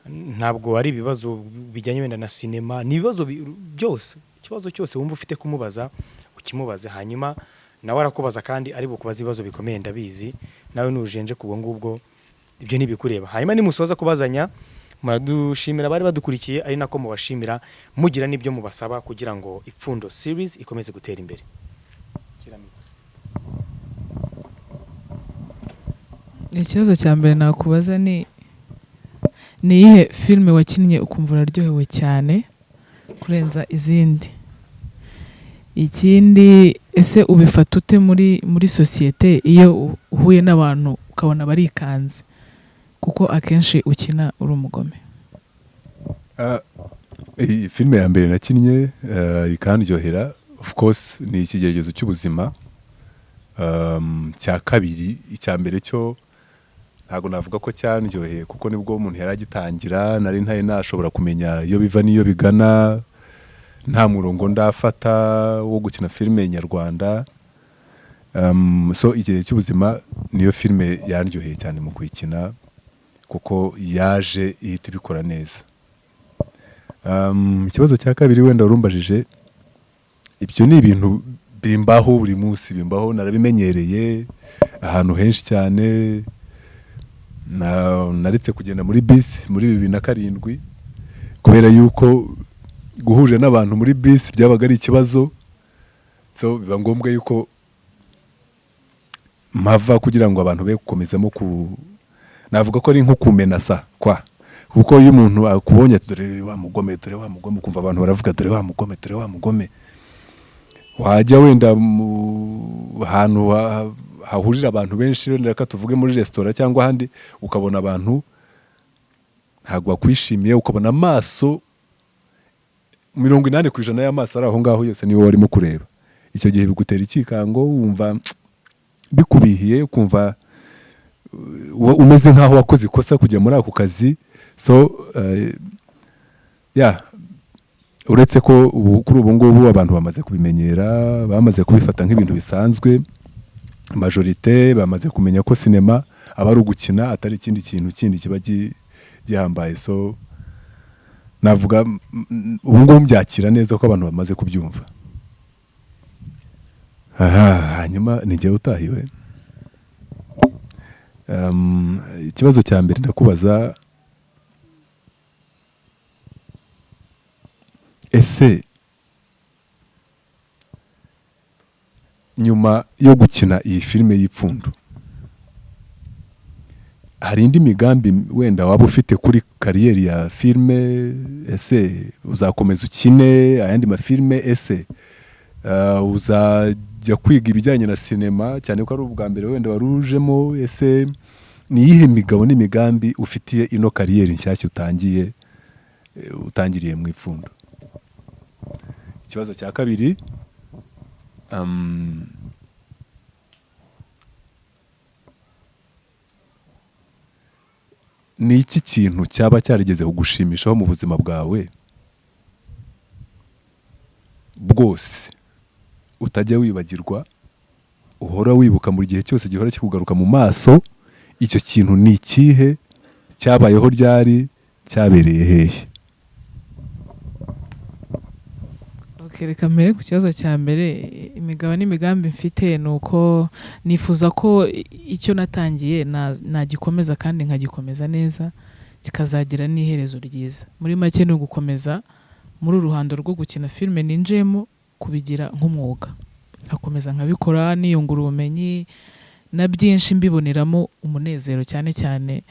Ntabwo ari ibibazo bijyanye wenda na sinema, ni ibibazo byose, ikibazo cyose wumva ufite kumubaza ukimubaze, hanyuma nawe arakubaza kandi ari bukubaza ibibazo bikomeye ndabizi, nawe nujenje kubwo ngubwo ibyo nibikureba. Hanyuma nimusoza kubazanya muradushimira bari badukurikiye, ari nako mubashimira, mugira nibyo mubasaba kugira ngo Ipfundo series ikomeze gutera imbere. Ikibazo cya mbere nakubaza ni iyihe filime wakinnye ukumva uraryohewe cyane kurenza izindi? Ikindi, ese ubifata ute muri sosiyete iyo uhuye n'abantu ukabona barikanze kuko akenshi ukina uri umugome? Filime ya mbere nakinnye ikandyohera, of course, ni Ikigeragezo cy'ubuzima. Cya kabiri, icya mbere cyo ntabwo navuga ko cyandyoheye kuko nibwo umuntu yari agitangira, nari nashobora kumenya iyo biva n'iyo bigana, nta murongo ndafata wo gukina filime nyarwanda. So Ikigeragezo cy'ubuzima niyo filime yandyoheye cyane mu kuyikina kuko yaje ihita ibikora neza. Ikibazo cya kabiri wenda urumbajije, ibyo ni ibintu bimbaho buri munsi, bimbaho, narabimenyereye ahantu henshi cyane. Naretse kugenda muri bisi muri 2007 kubera yuko guhurira n'abantu muri bisi byabaga ari ikibazo. So biba ngombwa yuko mpava kugira ngo abantu be gukomezamo navuga ko ari nko kumenasa kwa, kuko iyo umuntu akubonye dore wa mugome kumva abantu baravuga dore wa mugome, wajya wenda ahantu hahurira abantu benshi, reka tuvuge muri restaurant cyangwa ahandi, ukabona abantu ntabwo bakwishimiye, ukabona amaso 80% y'amaso ari aho ngaho yose niwe warimo kureba. Icyo gihe bigutera ikikango, wumva bikubihiye, ukumva umeze nkaho wakoze ikosa kujya muri ako kazi. So uretse ko kuri ubu ngubu abantu bamaze kubimenyera, bamaze kubifata nk'ibintu bisanzwe, majorite bamaze kumenya ko sinema aba ari ugukina atari ikindi kintu kindi kiba gihambaye. So navuga ubu ngubu mbyakira neza ko abantu bamaze kubyumva. Hanyuma ni jyewe utahiwe. Ikibazo cya mbere ndakubaza, ese nyuma yo gukina iyi filime y'Ipfundo hari indi migambi wenda waba ufite kuri kariyeri ya filime? Ese uzakomeza ukine ayandi mafilime? Ese uzajya kwiga ibijyanye na sinema cyane ko ari ubwa mbere wenda warujemo? Ese ni iyihe migabo n'imigambi ufitiye ino kariyeri nshyashya utangiriye mu Ipfundo? Ikibazo cya kabiri, ni iki kintu cyaba cyarigeze kugushimishaho mu buzima bwawe bwose utajya wibagirwa, uhora wibuka mu gihe cyose gihora kikugaruka mu maso? Icyo kintu ni ikihe? Cyabayeho ryari? Cyabereye hehe? reka mbere ku kibazo cya mbere, imigabo n'imigambi mfite ni uko nifuza ko icyo natangiye nagikomeza kandi nkagikomeza neza, kikazagira n'iherezo ryiza. Muri make ni ugukomeza muri uruhando rwo gukina filime ninjemo kubigira nk'umwuga, nkakomeza nkabikora niyungura ubumenyi na byinshi mbiboneramo umunezero. Cyane cyane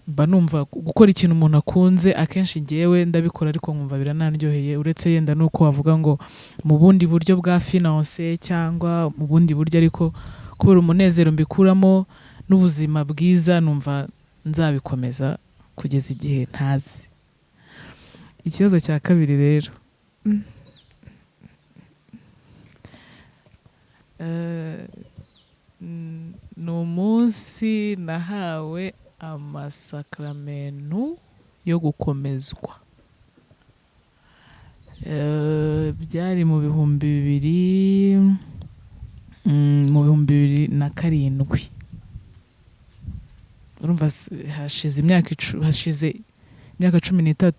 mba numva gukora ikintu umuntu akunze, akenshi ngewe ndabikora ariko nkumva biranaryoheye, uretse yenda nuko wavuga ngo mu bundi buryo bwa finance cyangwa mu bundi buryo, ariko kubera umunezero mbikuramo n'ubuzima bwiza numva nzabikomeza kugeza igihe ntazi. Ikibazo cya kabiri rero, ni umunsi nahawe amasakaramentu yo gukomezwa. Byari mu bihumbi bibiri na karindwi. Urumva hashize imyaka 13.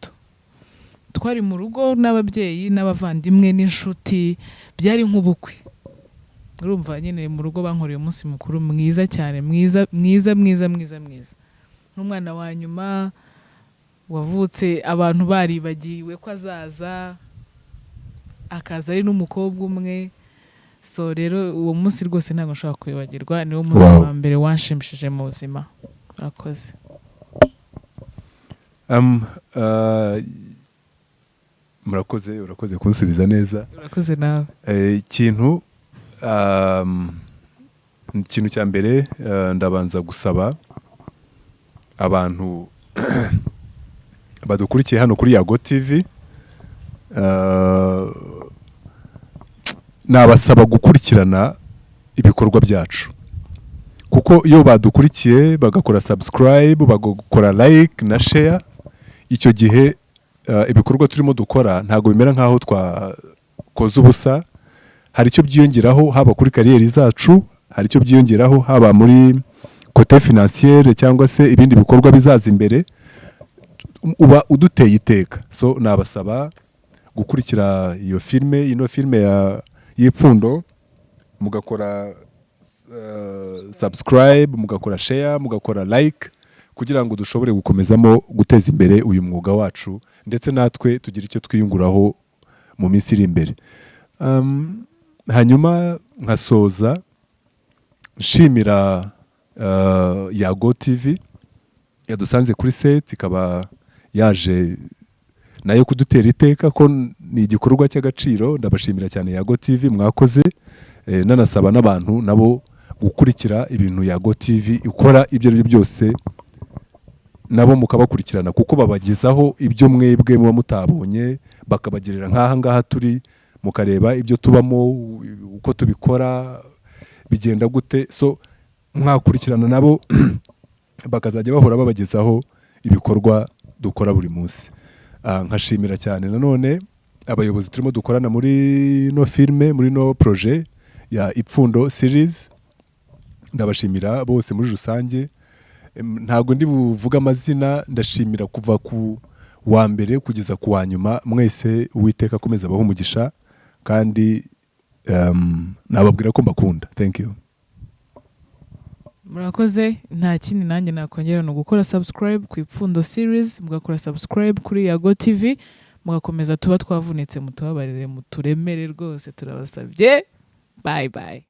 Twari mu rugo n'ababyeyi n'abavandimwe n'inshuti, byari nk'ubukwe. Urumva nyine mu rugo bankoreye umunsi mukuru mwiza cyane, mwiza. N'umwana wa nyuma wavutse abantu baribagiwe ko azaza, akaza ari n'umukobwa umwe. So rero uwo munsi rwose ntabwo nshobora kwibagirwa, niwo munsi wa mbere wanshimishije mu buzima. Murakoze. Urakoze kunsubiza neza. Urakoze nawe. Ikintu cya mbere ndabanza gusaba abantu badukurikiye hano kuri Yago TV, nabasaba gukurikirana ibikorwa byacu, kuko iyo badukurikiye bagakora subscribe, bagakora like na share, icyo gihe ibikorwa turimo dukora ntabwo bimera nk'aho twakoze ubusa. Hari icyo byiyongeraho haba kuri kariyeri zacu, hari icyo byiyongeraho haba muri kote financiere cyangwa se ibindi bikorwa bizaza imbere, uba uduteye iteka. So nabasaba gukurikira ino filime y'Ipfundo, mugakora subscribe, mugakora share, mugakora like, kugira ngo dushobore gukomezamo guteza imbere uyu mwuga wacu, ndetse natwe tugira icyo twiyunguraho mu minsi iri imbere. Hanyuma nkasoza nshimira Yago TV yadusanze kuri set, ikaba yaje nayo kudutera iteka ko ni igikorwa cy'agaciro. Ndabashimira cyane Yago TV, mwakoze. Nanasaba n'abantu nabo gukurikira ibintu Yago TV ikora, ibyo ari byose nabo mukabakurikirana, kuko babagezaho ibyo mwebwe muba mutabonye, bakabagirira nk'aha ngaha turi, mukareba ibyo tubamo, uko tubikora bigenda gute. So mwakurikirana nabo bakazajya bahora babagezaho ibikorwa dukora buri munsi. nkashimira cyane nanone abayobozi turimo dukorana muri no filme muri no projet ya Ipfundo series. Ndabashimira bose muri rusange, ntago ndi buvuga amazina, ndashimira kuva ku wa mbere kugeza ku wa nyuma, mwese Uwiteka akomeza abaho umugisha kandi nababwira ko mbakunda. Thank you. Murakoze, nta kindi nanjye nakongera no gukora subscribe ku Ipfundo series, mugakora subscribe kuri Yago TV, mugakomeza tuba twavunitse mutubabarire muturemere rwose turabasabye. Bye bye.